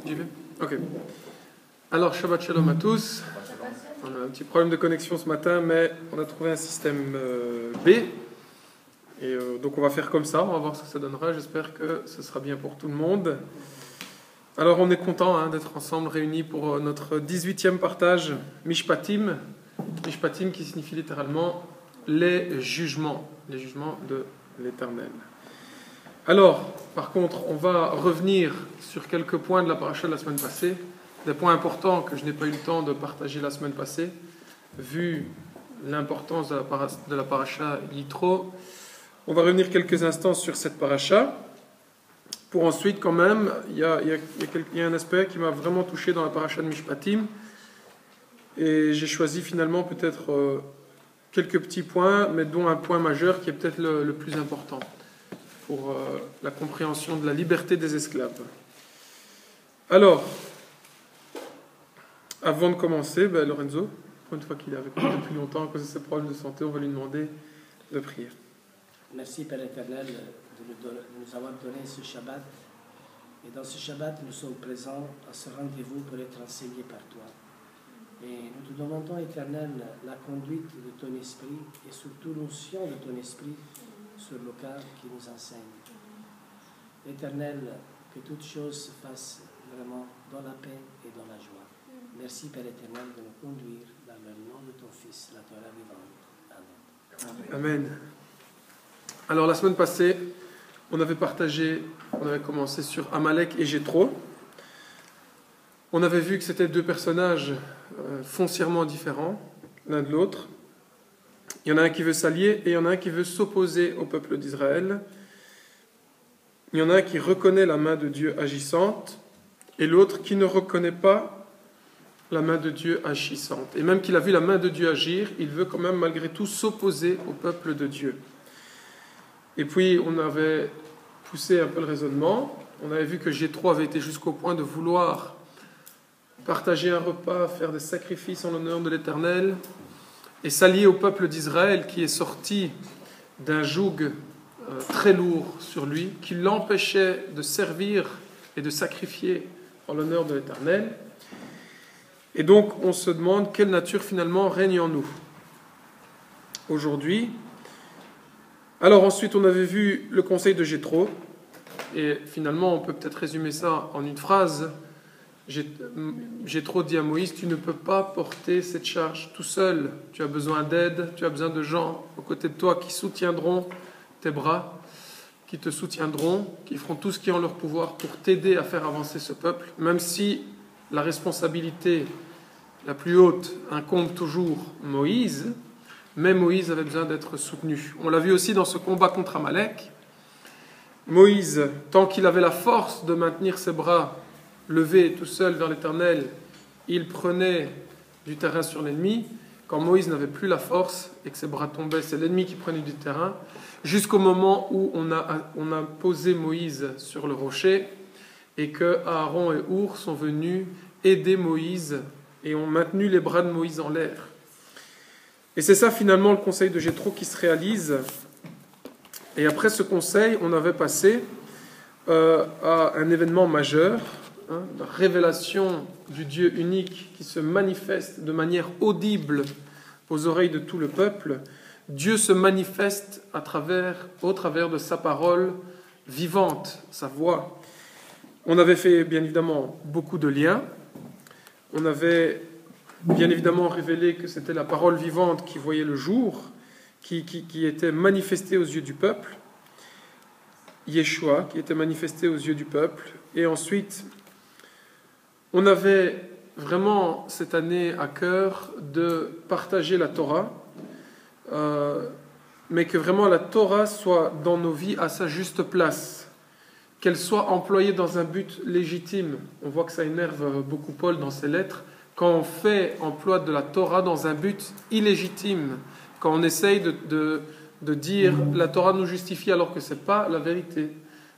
J'y vais. Ok. Alors, Shabbat Shalom à tous. On a un petit problème de connexion ce matin, mais on a trouvé un système B. Et donc, on va faire comme ça. On va voir ce que ça donnera. J'espère que ce sera bien pour tout le monde. Alors, on est content d'être ensemble, réunis pour notre 18e partage Mishpatim. Mishpatim qui signifie littéralement les jugements de l'Éternel. Alors, par contre, on va revenir sur quelques points de la paracha de la semaine passée, des points importants que je n'ai pas eu le temps de partager la semaine passée, vu l'importance de la paracha Yitro. On va revenir quelques instants sur cette paracha, pour ensuite, quand même, il y a un aspect qui m'a vraiment touché dans la paracha de Mishpatim, et j'ai choisi finalement peut-être quelques petits points, mais dont un point majeur qui est peut-être le plus important pour la compréhension de la liberté des esclaves. Alors, avant de commencer, Lorenzo, pour une fois qu'il est avec nous depuis longtemps à cause de ses problèmes de santé, on va lui demander de prier. Merci Père éternel de nous avoir donné ce Shabbat. Et dans ce Shabbat, nous sommes présents à ce rendez-vous pour être enseignés par toi. Et nous te demandons, éternel, la conduite de ton esprit et surtout l'onction de ton esprit sur le cœur qui nous enseigne. Éternel, que toutes choses se fassent vraiment dans la paix et dans la joie. Merci Père éternel de nous conduire dans le nom de ton Fils, la Torah vivante. Amen. Amen. Alors la semaine passée, on avait commencé sur Amalek et Jéthro. On avait vu que c'était deux personnages foncièrement différents l'un de l'autre. Il y en a un qui veut s'allier et il y en a un qui veut s'opposer au peuple d'Israël. Il y en a un qui reconnaît la main de Dieu agissante et l'autre qui ne reconnaît pas la main de Dieu agissante. Et même qu'il a vu la main de Dieu agir, il veut quand même malgré tout s'opposer au peuple de Dieu. Et puis on avait poussé un peu le raisonnement. On avait vu que Jéthro avait été jusqu'au point de vouloir partager un repas, faire des sacrifices en l'honneur de l'Éternel et s'allier au peuple d'Israël qui est sorti d'un joug très lourd sur lui, qui l'empêchait de servir et de sacrifier en l'honneur de l'Éternel. Et donc on se demande quelle nature finalement règne en nous aujourd'hui. Alors ensuite on avait vu le conseil de Jéthro, et finalement on peut peut-être résumer ça en une phrase. Jéthro dit à Moïse, tu ne peux pas porter cette charge tout seul, tu as besoin d'aide, tu as besoin de gens aux côtés de toi qui soutiendront tes bras, qui te soutiendront, qui feront tout ce qui est en leur pouvoir pour t'aider à faire avancer ce peuple, même si la responsabilité la plus haute incombe toujours Moïse, mais Moïse avait besoin d'être soutenu. On l'a vu aussi dans ce combat contre Amalek. Moïse, tant qu'il avait la force de maintenir ses bras levés tout seul vers l'Éternel, il prenait du terrain sur l'ennemi. Quand Moïse n'avait plus la force et que ses bras tombaient, c'est l'ennemi qui prenait du terrain, jusqu'au moment où on a posé Moïse sur le rocher et que Aaron et Our sont venus aider Moïse et ont maintenu les bras de Moïse en l'air. Et c'est ça finalement le conseil de Jéthro qui se réalise. Et après ce conseil, on avait passé à un événement majeur, la révélation du Dieu unique qui se manifeste de manière audible aux oreilles de tout le peuple. Dieu se manifeste au travers de sa parole vivante, sa voix. On avait fait bien évidemment beaucoup de liens. On avait bien évidemment révélé que c'était la parole vivante qui voyait le jour, qui était manifestée aux yeux du peuple. Yeshua, qui était manifesté aux yeux du peuple. Et ensuite, on avait vraiment cette année à cœur de partager la Torah, mais que vraiment la Torah soit dans nos vies à sa juste place, qu'elle soit employée dans un but légitime. On voit que ça énerve beaucoup Paul dans ses lettres, quand on fait emploi de la Torah dans un but illégitime, quand on essaye de dire la Torah nous justifie alors que ce n'est pas la vérité,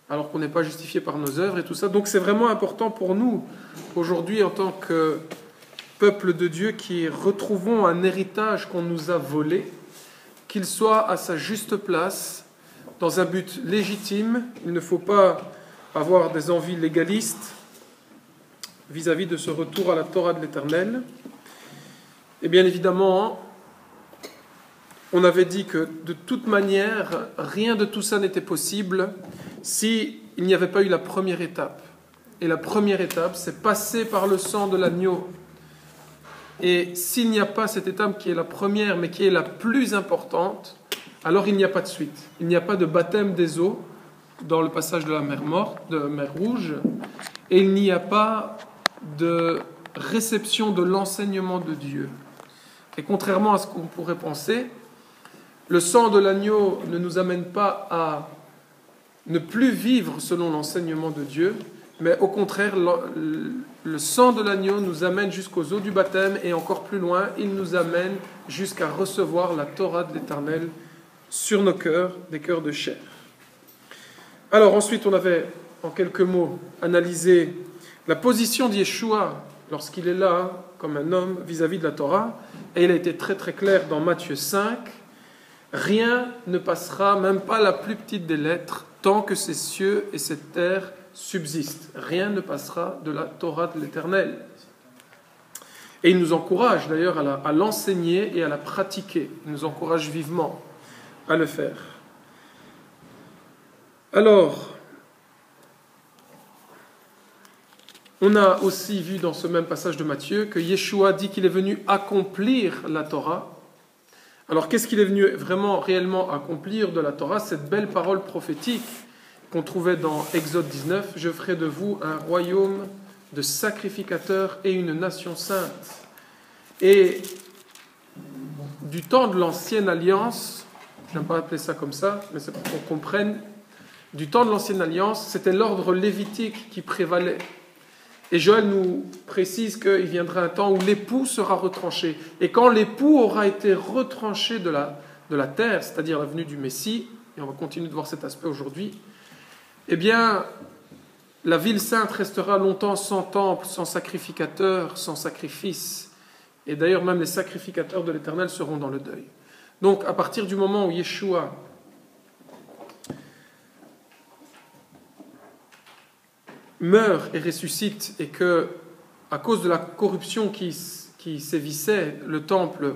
alors qu'on n'est pas justifié par nos œuvres et tout ça. Donc c'est vraiment important pour nous, aujourd'hui, en tant que peuple de Dieu, qui retrouvons un héritage qu'on nous a volé, qu'il soit à sa juste place, dans un but légitime. Il ne faut pas avoir des envies légalistes, vis-à-vis de ce retour à la Torah de l'Éternel. Et bien évidemment, on avait dit que de toute manière, rien de tout ça n'était possible s'il n'y avait pas eu la première étape. Et la première étape, c'est passer par le sang de l'agneau. Et s'il n'y a pas cette étape qui est la première, mais qui est la plus importante, alors il n'y a pas de suite. Il n'y a pas de baptême des eaux dans le passage de la mer morte, de la mer rouge, et il n'y a pas de réception de l'enseignement de Dieu. Et contrairement à ce qu'on pourrait penser, le sang de l'agneau ne nous amène pas à ne plus vivre selon l'enseignement de Dieu, mais au contraire, le sang de l'agneau nous amène jusqu'aux eaux du baptême et encore plus loin, il nous amène jusqu'à recevoir la Torah de l'Éternel sur nos cœurs, des cœurs de chair. Alors ensuite, on avait, en quelques mots, analysé la position d'Yeshua lorsqu'il est là, comme un homme, vis-à-vis de la Torah, et il a été très très clair dans Matthieu 5, rien ne passera, même pas la plus petite des lettres, tant que ces cieux et cette terre subsistent. Rien ne passera de la Torah de l'Éternel. Et il nous encourage d'ailleurs à l'enseigner et à la pratiquer. Il nous encourage vivement à le faire. Alors, on a aussi vu dans ce même passage de Matthieu que Yeshua dit qu'il est venu accomplir la Torah. Alors, qu'est-ce qu'il est venu vraiment, réellement accomplir de la Torah? Cette belle parole prophétique qu'on trouvait dans Exode 19, « Je ferai de vous un royaume de sacrificateurs et une nation sainte. » Et du temps de l'ancienne alliance, je n'aime pas appeler ça comme ça, mais c'est pour qu'on comprenne, du temps de l'ancienne alliance, c'était l'ordre lévitique qui prévalait. Et Joël nous précise qu'il viendra un temps où l'époux sera retranché. Et quand l'époux aura été retranché de la terre, c'est-à-dire la venue du Messie, et on va continuer de voir cet aspect aujourd'hui, eh bien, la ville sainte restera longtemps sans temple, sans sacrificateur, sans sacrifice. Et d'ailleurs, même les sacrificateurs de l'Éternel seront dans le deuil. Donc, à partir du moment où Yeshua meurt et ressuscite, et que, à cause de la corruption qui sévissait, le temple